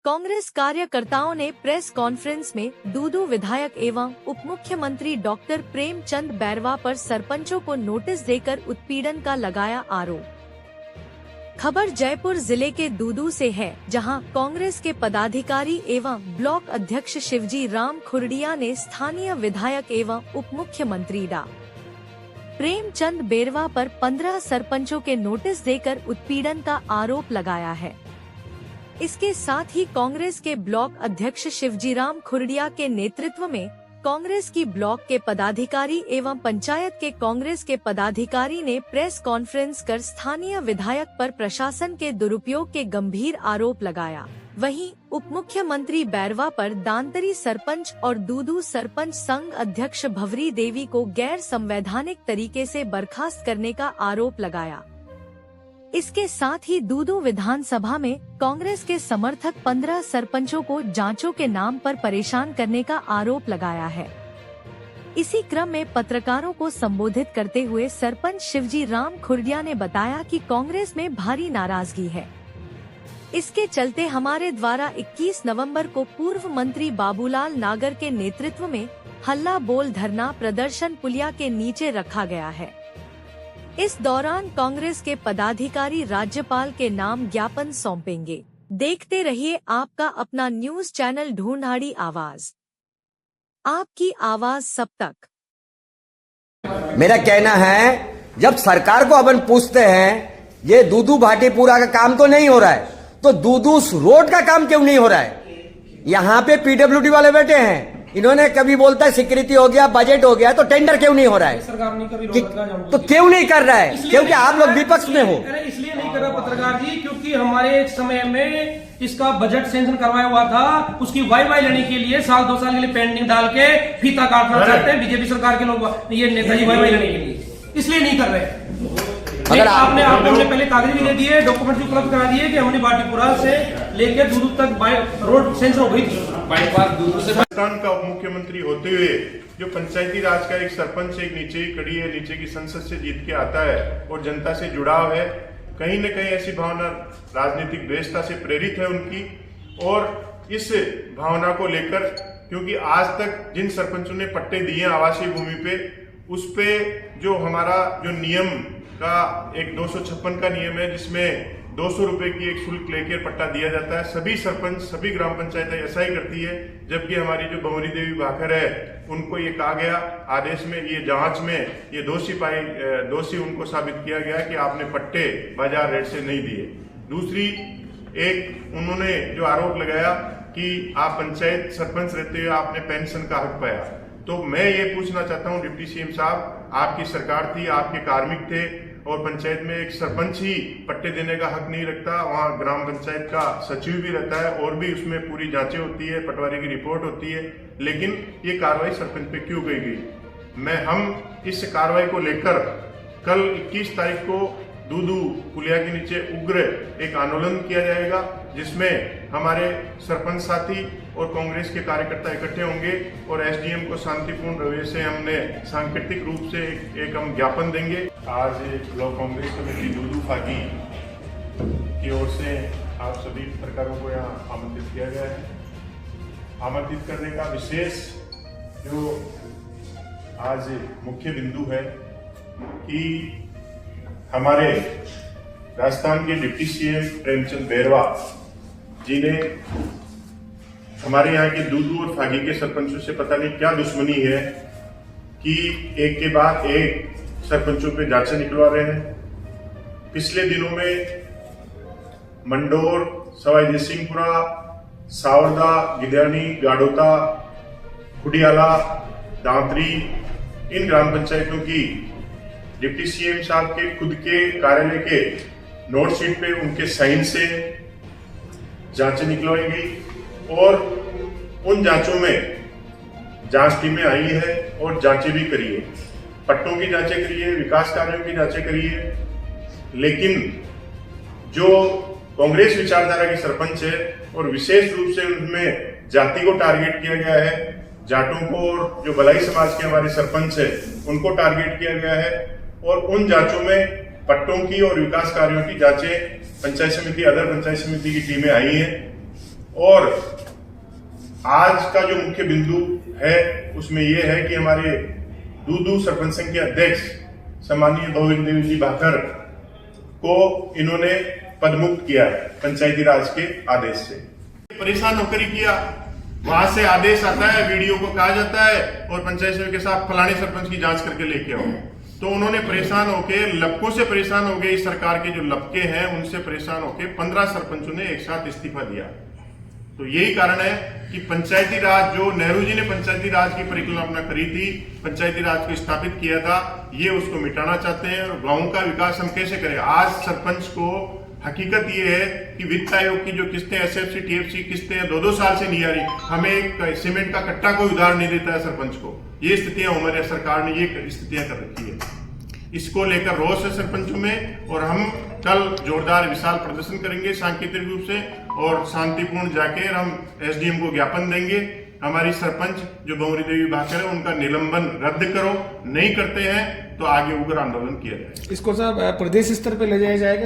कांग्रेस कार्यकर्ताओं ने press conference में दूदू विधायक एवं उप मुख्यमंत्री डॉक्टर प्रेमचंद बैरवा पर सरपंचों को नोटिस देकर उत्पीड़न का लगाया आरोप। खबर जयपुर जिले के दूदू से है, जहां कांग्रेस के पदाधिकारी एवं ब्लॉक अध्यक्ष शिवजी राम खुरडिया ने स्थानीय विधायक एवं उप मुख्यमंत्री डा प्रेमचंद बैरवा पर 15 सरपंचों के नोटिस देकर उत्पीड़न का आरोप लगाया है। इसके साथ ही कांग्रेस के ब्लॉक अध्यक्ष शिवजीराम खुरडिया के नेतृत्व में कांग्रेस की ब्लॉक के पदाधिकारी एवं पंचायत के कांग्रेस के पदाधिकारी ने प्रेस कॉन्फ्रेंस कर स्थानीय विधायक पर प्रशासन के दुरुपयोग के गंभीर आरोप लगाया। वहीं उप मुख्यमंत्री बैरवा पर दांतरी सरपंच और दूदू सरपंच संघ अध्यक्ष भवरी देवी को गैर संवैधानिक तरीके से बर्खास्त करने का आरोप लगाया। इसके साथ ही दूदू विधानसभा में कांग्रेस के समर्थक 15 सरपंचों को जांचों के नाम पर परेशान करने का आरोप लगाया है। इसी क्रम में पत्रकारों को संबोधित करते हुए सरपंच शिवजी राम खुरडिया ने बताया कि कांग्रेस में भारी नाराजगी है। इसके चलते हमारे द्वारा 21 नवंबर को पूर्व मंत्री बाबूलाल नागर के नेतृत्व में हल्ला बोल धरना प्रदर्शन पुलिया के नीचे रखा गया है। इस दौरान कांग्रेस के पदाधिकारी राज्यपाल के नाम ज्ञापन सौंपेंगे। देखते रहिए आपका अपना न्यूज चैनल ढूंढाड़ी आवाज, आपकी आवाज सब तक। मेरा कहना है, जब सरकार को अपन पूछते हैं ये दूदू भाटीपुरा का काम तो नहीं हो रहा है, तो दूदू रोड का काम क्यों नहीं हो रहा है? यहाँ पे पीडब्ल्यूडी वाले बैठे हैं, इन्होंने कभी बोलता है सिक्योरिटी हो गया, बजट हो गया, तो टेंडर क्यों नहीं हो रहा है? सरकार ने कभी तो क्यों नहीं कर रहा है? क्योंकि आप लोग विपक्ष में हो। इसलिए नहीं कर रहा पत्रकार जी, क्योंकि हमारे एक समय में इसका बजट सेंक्शन करवाया हुआ था, उसकी वाई लेने के लिए 1-2 साल के लिए पेंडिंग डाल के फीता काटना चाहते हैं बीजेपी सरकार के लोग, ये नेताजी वाई लेने के लिए, इसलिए नहीं कर रहे। अगर आपने पहले कागज भी दे दिए, डॉक्यूमेंट भी उपलब्ध करा दिए कि हमने भाटीपुरा से लेकर दूदू तक रोड सेंक्शन हो गई थी। बाईपास दूदू से राजस्थान का उप मुख्यमंत्री होते हुए जो पंचायती राज का एक सरपंच एक नीचे ही कड़ी है, नीचे की संसद से जीत के आता है और जनता से जुड़ाव है, कहीं न कहीं ऐसी भावना राजनीतिक व्यवस्था से प्रेरित है उनकी। और इस भावना को लेकर, क्योंकि आज तक जिन सरपंचों ने पट्टे दिए आवासीय भूमि पे, उस पे जो हमारा जो नियम का एक 256 का नियम है, जिसमें 200 रुपए की एक शुल्क लेकर पट्टा दिया जाता है, सभी सरपंच सभी ग्राम पंचायतें ऐसा ही करती है। जबकि हमारी जो भंवरी देवी भाकर है, उनको ये कहा गया आदेश में, ये जांच में ये दोषी उनको साबित किया गया कि आपने पट्टे बाजार रेट से नहीं दिए। दूसरी एक उन्होंने जो आरोप लगाया कि आप पंचायत सरपंच रहते हुए आपने पेंशन का हक पाया। तो मैं ये पूछना चाहता हूँ डिप्टी सीएम साहब, आपकी सरकार थी, आपके कार्मिक थे, और पंचायत में एक सरपंच ही पट्टे देने का हक नहीं रखता, वहाँ ग्राम पंचायत का सचिव भी रहता है और भी उसमें पूरी जांचें होती है, पटवारी की रिपोर्ट होती है, लेकिन ये कार्रवाई सरपंच पे क्यों की गई? हम इस कार्रवाई को लेकर कल 21 तारीख को दूदू पुलिया के नीचे उग्र एक आंदोलन किया जाएगा, जिसमें हमारे सरपंच साथी और कांग्रेस के कार्यकर्ता इकट्ठे होंगे और एसडीएम को शांतिपूर्ण रवैये से हमने सांकेतिक रूप से एक हम ज्ञापन देंगे। आज ब्लॉक कांग्रेस कमेटी दूदू फागी की ओर से आप सभी पत्रकारों को यहाँ आमंत्रित किया गया है। आमंत्रित करने का विशेष जो आज मुख्य बिंदु है कि हमारे राजस्थान के डिप्टी सीएम प्रेमचंद बैरवा जी ने हमारे यहाँ के दूदू और फागी के सरपंचों से पता नहीं क्या दुश्मनी है कि एक के बाद एक सरपंचों पे जांचें निकलवा रहे हैं। पिछले दिनों में मंडोर, सवाई जयसिंहपुरा, सावरदा, गिद्यानी, गाडोता, खुडियाला, दांतरी, इन ग्राम पंचायतों की डिप्टी सीएम साहब के खुद के कार्यालय के नोट शीट पे उनके साइन से जांचें निकलवाई गई और उन जांचों में जांच टीमें आई है और जांचें भी करी है, पट्टों की जांचें करी है, विकास कार्यों की जांचें करी है। लेकिन जो कांग्रेस विचारधारा के सरपंच है और विशेष रूप से उनमें जाति को टारगेट किया गया है, जाटों को और जो बलाई समाज के हमारे सरपंच है उनको टारगेट किया गया है, और उन जांचों में पट्टों की और विकास कार्यों की जांचें पंचायत समिति, अदर पंचायत समिति की टीमें आई हैं। और आज का जो मुख्य बिंदु है उसमें यह है कि हमारे दूदू सरपंच संघ के अध्यक्ष सम्माननीय भवेंद्र देव जी भाकर को इन्होंने पदमुक्त किया है पंचायती राज के आदेश से। परेशान होकर ही किया, वहां से आदेश आता है, वीडियो को कहा जाता है और पंचायत समिति के साथ फलाने सरपंच की जांच करके लेके आओ। तो उन्होंने परेशान होके, लपकों से परेशान हो गए, इस सरकार के जो लपके हैं उनसे परेशान होके 15 सरपंचों ने एक साथ इस्तीफा दिया। तो यही कारण है कि पंचायती राज, जो नेहरू जी ने पंचायती राज की परिकल्पना करी थी, पंचायती राज को स्थापित किया था, ये उसको मिटाना चाहते हैं। और गांव का विकास हम कैसे करें? आज सरपंच को हकीकत ये है कि वित्त आयोग की जो किस्तें, एसएफसी, टीएफसी किस्तें 2-2 साल से नहीं आ रही, हमें एक सीमेंट का कट्टा कोई उधार नहीं देता है सरपंच को। ये स्थितियां हमारे सरकार ने ये स्थितियां कर रखी है। इसको लेकर रोष है सरपंचों में और हम कल जोरदार विशाल प्रदर्शन करेंगे सांकेतिक रूप से और शांतिपूर्ण जाके हम एसडीएम को ज्ञापन देंगे। हमारी सरपंच जो भंवरी देवी भाकर है उनका निलंबन रद्द करो, नहीं करते हैं तो आगे उग्र आंदोलन किया जाएगा। इसको सर प्रदेश स्तर पे ले जाया जाएगा।